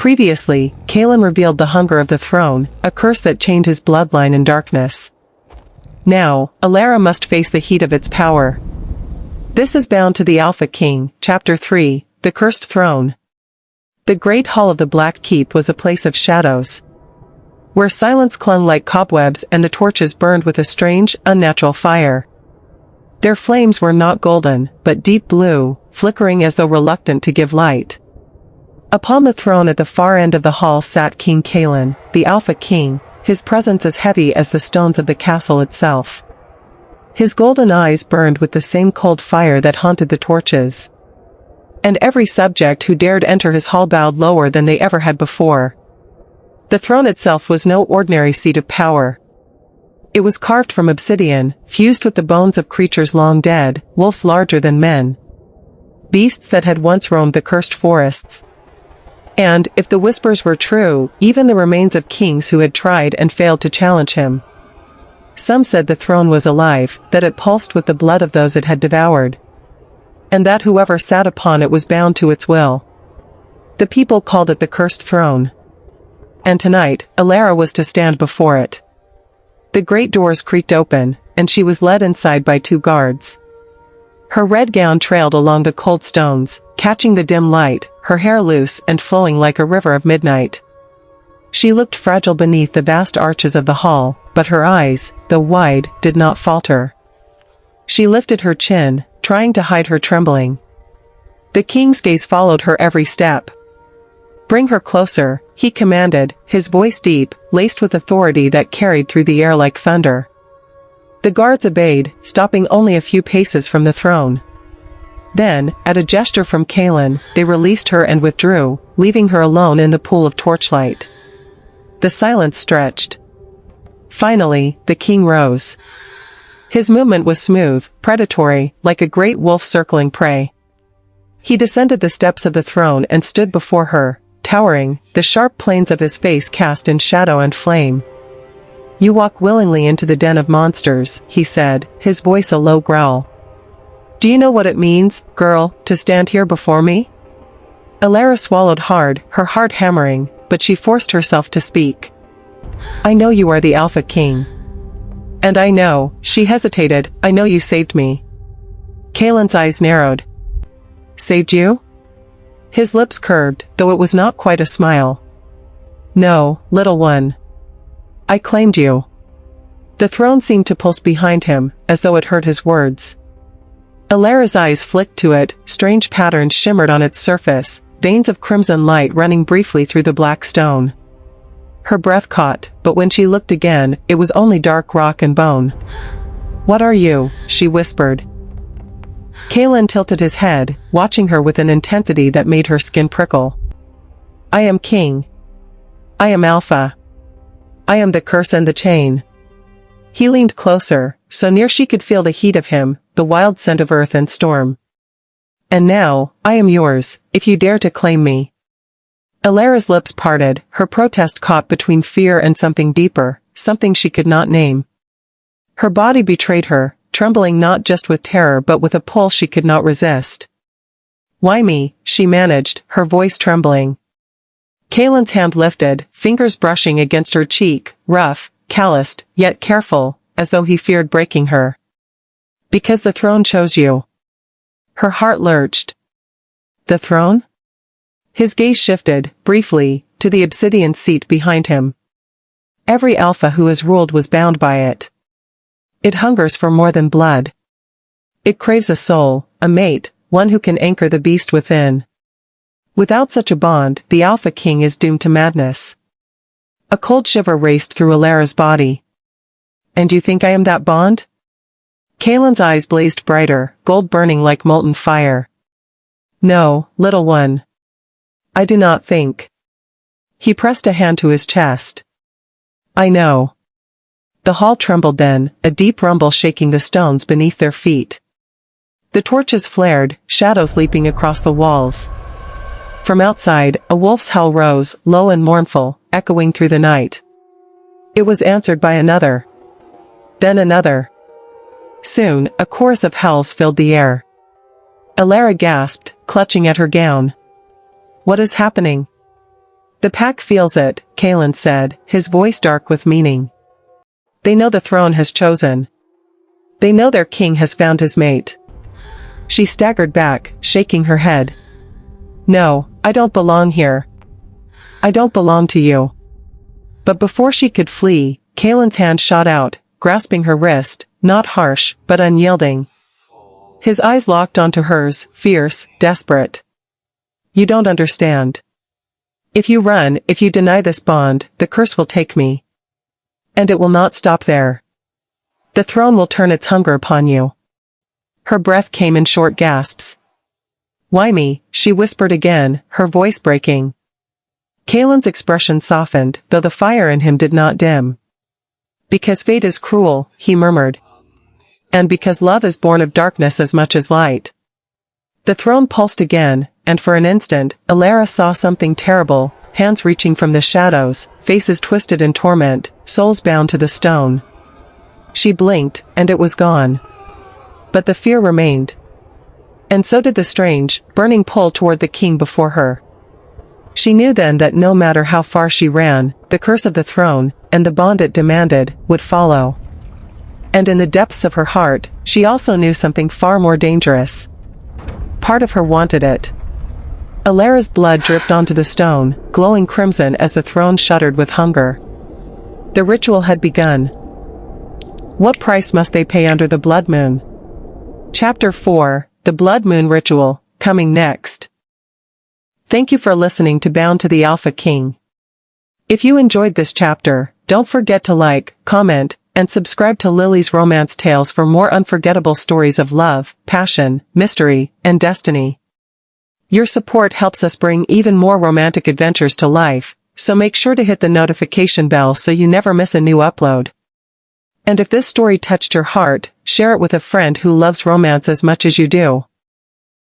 Previously, Kaelin revealed the hunger of the throne, a curse that chained his bloodline in darkness. Now, Alara must face the heat of its power. This is bound to the Alpha King, Chapter 3, The Cursed Throne. The Great Hall of the Black Keep was a place of shadows, where silence clung like cobwebs and the torches burned with a strange, unnatural fire. Their flames were not golden, but deep blue, flickering as though reluctant to give light. Upon the throne at the far end of the hall sat King Kaelin, the Alpha King, his presence as heavy as the stones of the castle itself. His golden eyes burned with the same cold fire that haunted the torches. And every subject who dared enter his hall bowed lower than they ever had before. The throne itself was no ordinary seat of power. It was carved from obsidian, fused with the bones of creatures long dead, wolves larger than men, beasts that had once roamed the cursed forests. And, if the whispers were true, even the remains of kings who had tried and failed to challenge him. Some said the throne was alive, that it pulsed with the blood of those it had devoured, and that whoever sat upon it was bound to its will. The people called it the Cursed Throne. And tonight, Alara was to stand before it. The great doors creaked open, and she was led inside by 2 guards. Her red gown trailed along the cold stones, catching the dim light, her hair loose and flowing like a river of midnight. She looked fragile beneath the vast arches of the hall, but her eyes, though wide, did not falter. She lifted her chin, trying to hide her trembling. The king's gaze followed her every step. "Bring her closer," he commanded, his voice deep, laced with authority that carried through the air like thunder. The guards obeyed, stopping only a few paces from the throne. Then, at a gesture from Kaelin, they released her and withdrew, leaving her alone in the pool of torchlight. The silence stretched. Finally, the king rose. His movement was smooth, predatory, like a great wolf circling prey. He descended the steps of the throne and stood before her, towering, the sharp planes of his face cast in shadow and flame. "You walk willingly into the den of monsters," he said, his voice a low growl. "Do you know what it means, girl, to stand here before me?" Alara swallowed hard, her heart hammering, but she forced herself to speak. "I know you are the Alpha King. And I know," she hesitated, "I know you saved me." Kaelin's eyes narrowed. "Saved you?" His lips curved, though it was not quite a smile. "No, little one. I claimed you." The throne seemed to pulse behind him, as though it heard his words. Alara's eyes flicked to it, strange patterns shimmered on its surface, veins of crimson light running briefly through the black stone. Her breath caught, but when she looked again, it was only dark rock and bone. "What are you?" she whispered. Kaelin tilted his head, watching her with an intensity that made her skin prickle. "I am king. I am Alpha. I am the curse and the chain." He leaned closer, so near she could feel the heat of him, the wild scent of earth and storm. "And now, I am yours, if you dare to claim me." Alara's lips parted, her protest caught between fear and something deeper, something she could not name. Her body betrayed her, trembling not just with terror but with a pull she could not resist. "Why me?" she managed, her voice trembling. Kaelin's hand lifted, fingers brushing against her cheek, rough, calloused, yet careful, as though he feared breaking her. "Because the throne chose you." Her heart lurched. "The throne?" His gaze shifted, briefly, to the obsidian seat behind him. Every alpha who has ruled was bound by it. It hungers for more than blood. It craves a soul, a mate, one who can anchor the beast within. Without such a bond, the Alpha King is doomed to madness. A cold shiver raced through Alara's body. "And you think I am that bond?" Kaelin's eyes blazed brighter, gold burning like molten fire. "No, little one. I do not think." He pressed a hand to his chest. "I know." The hall trembled then, a deep rumble shaking the stones beneath their feet. The torches flared, shadows leaping across the walls. From outside, a wolf's howl rose, low and mournful, echoing through the night. It was answered by another. Then another. Soon, a chorus of howls filled the air. Alara gasped, clutching at her gown. "What is happening?" The pack feels it, Kalen said, his voice dark with meaning. They know the throne has chosen. They know their king has found his mate. She staggered back, shaking her head. No, I don't belong here. I don't belong to you. But before she could flee, Kalen's hand shot out, grasping her wrist, not harsh, but unyielding. His eyes locked onto hers, fierce, desperate. You don't understand. If you run, if you deny this bond, the curse will take me. And it will not stop there. The throne will turn its hunger upon you. Her breath came in short gasps. Why me? She whispered again, her voice breaking. Kalen's expression softened, though the fire in him did not dim. Because fate is cruel, he murmured. And because love is born of darkness as much as light. The throne pulsed again, and for an instant, Alara saw something terrible, hands reaching from the shadows, faces twisted in torment, souls bound to the stone. She blinked, and it was gone. But the fear remained. And so did the strange, burning pull toward the king before her. She knew then that no matter how far she ran, the curse of the throne, and the bond it demanded, would follow. And in the depths of her heart, she also knew something far more dangerous. Part of her wanted it. Alara's blood dripped onto the stone, glowing crimson as the throne shuddered with hunger. The ritual had begun. What price must they pay under the blood moon? Chapter 4, The Blood Moon Ritual, coming next. Thank you for listening to Bound to the Alpha King. If you enjoyed this chapter, don't forget to like, comment, and subscribe to Lily's Romance Tales for more unforgettable stories of love, passion, mystery, and destiny. Your support helps us bring even more romantic adventures to life, so make sure to hit the notification bell so you never miss a new upload. And if this story touched your heart, share it with a friend who loves romance as much as you do.